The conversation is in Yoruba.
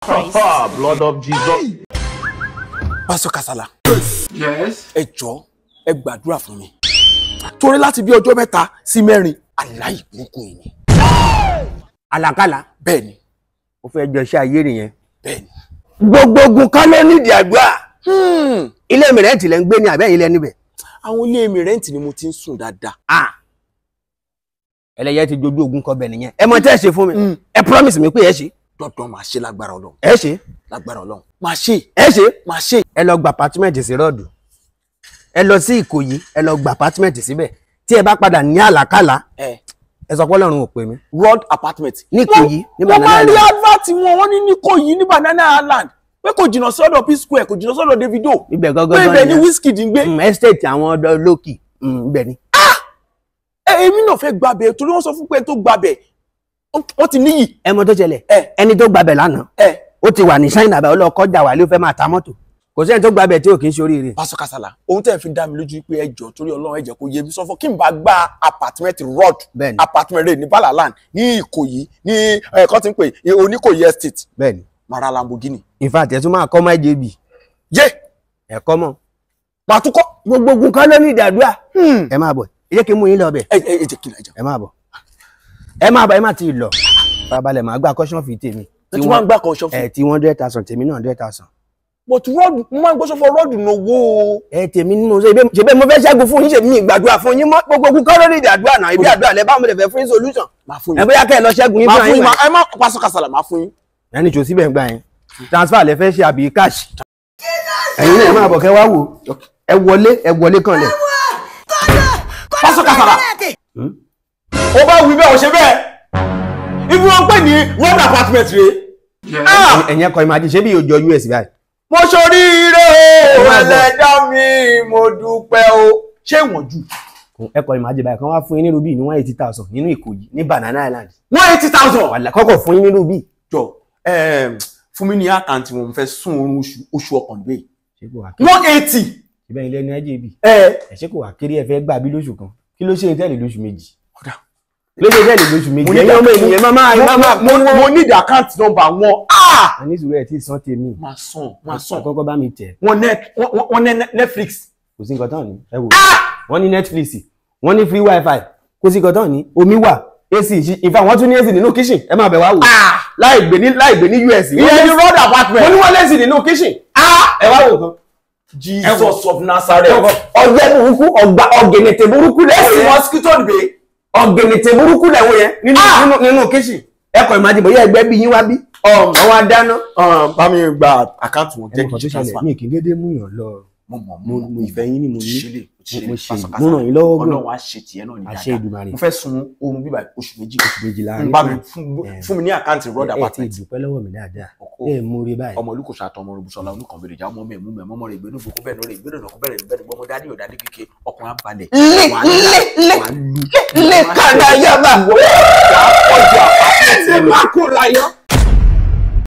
Christ. Blood of Jesus. Pastor Kasala. Yes. Ẹ jọ̀ọ́, ẹ gbàdúrà fún mi. Torí láti bí ọjọ́ mẹ́ta sí mẹ́rin, aláìbùkù yìí. Àlàkálà. Bẹ́ẹ̀ni. Ó fẹ́ jọ iṣẹ́ ayé nìyẹn. Bẹ́ẹ̀ni. Gbogbo ogun kan ló nídìí àdúrà. Ilé mi rẹ́ǹtì lẹ́ ń gbé ní àbẹ́ ilé níbẹ̀. Àwọn ilé mi rẹ́ǹtì ni mo ti ń sùn dáadáa. Ẹlẹ́yẹ ti dojú ogun kan bẹ̀ nìyẹn. Ẹ mọ tẹ́ ẹ ṣe fún mi. Ẹ promise mi pé ẹ ṣe. Dandan máa ṣe lágbára Ọlọ́run. Ẹ ṣe. Lágbára Ọlọ́run. Máa ṣe. Ẹ ṣe. Máa ṣe. Ẹ lọ gba apartment sí rọ́ọ̀dù. Ẹ lọ sí Ìkòyí, ẹ lọ gba apartment síbẹ̀. Tí ẹ bá padà ní Àlàkálà, ẹ sọ pé Ọlọ́run ò pè mí. Road apartment. Ní Ìkòyí, ní Banana Island. Wọ́n máa ń rí Island. advert wọn ní Ìkòyí ní Banana Island. Pé kò jìnnà sọ́dọ̀ P-Square, kò jìnnà sọ́dọ̀ Davido. Ibẹ̀ Pé gángan ibẹ̀ ni Wizkid ń gbé. Estate àwọn ọ̀dọ́ lókì. Ibẹ̀ ni. Èmi náà fẹ́ gbàbẹ̀ torí wọ́n sọ fún pé tó gbàbẹ̀. Wọ́n ti níyì. Ẹ mọ tó ṣẹlẹ̀. Ẹni tó gbabẹ̀ lánàá. Ó ti wà ní Ṣáínà báyìí, ó lọ kọjá wà ló fẹ́ máa ta mọ́tò. Kò sẹ́ni tó gbabẹ̀ tí ò kì í ṣoríire. Pastor Kasala, ohun tẹ́ fi dá mi lójú pé ẹ jọ̀ọ́ torí Ọlọ́run ẹ jẹ́ kó yé mi sọ fún kí n bá gba apartment road, apartment rẹ̀ ní Balaland, ní Ìkòyí, ní ẹ̀kọ́ tí ń pè Oníkòyí estate. Bẹ́ẹ̀ni. Mara Lamborghini. In fact, ẹ tún máa kọ́ mọ́ IJB. Yé! Ẹ̀kọ́ mọ́. Pàtúkọ́. Gbogbo ogun kan ló ní ìdàdúrà. Ẹ máa bọ̀. Ẹ jẹ́ kí n mú yín lọ bẹ̀. Ẹ jẹ́ kí n lọ. Ẹ máa bọ̀. Ẹ máa bọ̀, ẹ má ti lọ. Farabalẹ̀ máa gbà caution fee tèmi. Tí wọ́n gbà caution fee. Tí 100,000 tèmi náà 100,000. But road, mo máa ń gbọ́sọ̀ fún road nowó. Tèmi ni mo ṣe bẹ́ẹ̀ mo fẹ́ ṣẹ́gun fún yín ṣe mi ìgbàdúrà fún yín mọ́ gbogbo ogun kan ló ní ìdàdúrà náà. Ibi àdúrà lẹ bá mo lè fẹ́ fún yín solution. Máa fún yín. Ẹ bóyá kẹ́ ẹ lọ ṣẹ́gun yín fún yín. Ẹ má Pastor Kasala máa fún yín. Ẹni tó síbẹ̀ ń gbà yẹn. Transfer lẹ fẹ́ ṣe àbí cash. Ẹ̀yin náà ẹ máa bọ̀ kẹ́ wá wò. Ẹ wọlé kan lẹ̀. Pastor Kasala. Ó bá wí bẹ́ẹ̀ ò ṣe bẹ́ẹ̀. Ibi wọn pè ní road apartment rẹ̀. Ẹ̀yin ẹ̀kọ́ ìmájì ṣé bí yóò jọ US báyìí. Mo ṣoríire o, ẹlẹ́dàá mi, mo dúpẹ́ o. Ṣé ìwọ̀n jù? Ẹ̀kọ́ ìmájì báyìí kan wá fún yín ní rubí ní 180,000 nínú Ìkòyí ní Banana Island. 180,000. Wàlá kọ́kọ́ fún yín ní rubí. Jọ fún mi ní àkáǹtì wọn fẹ́ sún oorun oṣù ọkàn gbé. 180. Ìbẹ́ ilé ní IJB. Ẹ ṣé kò wá kéré ẹ fẹ́ gbà bí lóṣù kan. Kí ló ṣe ń tẹ̀lé lóṣù méjì? Lóṣù tẹ̀lé lóṣù méjì. Ẹ̀yin ọmọ ènìyàn mo need account number wọn. A ní sùúrù ẹ̀ tí san tèmi. Máa sàn. Kọ́kọ́ bá mi tẹ̀. Wọ́n ní Netflix. Kò sí nǹkan tán ní. Ẹ wò. Wọ́n ní Netflix. Wọ́n ní free wifi. Kò sí nǹkan tán ní. Omi wà. AC in fact wọ́n tún ní AC nínú kitchen. Ẹ máa bẹ̀ wá wò. Láì gbé ní US. Ìyẹn ní road apartment. Wọ́n ní wọ́n lẹ́sìn nínú kitchen. Ẹ wá wò kan. Jesus of Nazareth. Ọ̀gbẹ́ burúkú ọ̀gẹ̀nẹ̀tẹ̀ burúkú lẹ́sìn. Mosquito dè. Ọ̀gẹ̀nẹ̀tẹ̀ burúkú lẹ́wọ̀ yẹn nínú kitchen. Ẹ̀kọ́ ìmájì bóyá ẹgbẹ́ bí yín wá bí. Àwọn adáná. Bá mi gba àkáǹtì wọn jẹ́ kí n ṣe transfer. Mi kì í dédé mú yàn lọ. Mo ìfẹ́ yín ni mo ní. Mo ṣe mo ràn yín lọ́wọ́ gan. Ọlọ́run á ṣe tiẹ̀ náà ní dáadáa. Àṣẹ Èdùmàrè. Mo fẹ́ sun oorun bíbá oṣù méjì. láàrin. Bá mi fún mi ní àkáǹtì road apartment. Ẹ ti dúpẹ́ lọ́wọ́ mi dáadáa. Ẹ mú rí báyìí. Ọmọ olùkọ́ṣà àtọmọ olùbùsọ̀lá oníkànbẹ̀rẹ̀ ìjà ọmọ mẹ́mú mẹ́mọ́ rẹ̀ ìgbénu gbogbo bẹ́ẹ̀ lórí ìgbénu náà bẹ̀rẹ̀ níbẹ̀ nígbà ọmọ dání ọ̀dání kéke ọkùnrin abalẹ̀. Lé kàdáyàbà. Ọjà àpapọ̀ ẹ̀ máa kó ra yọ.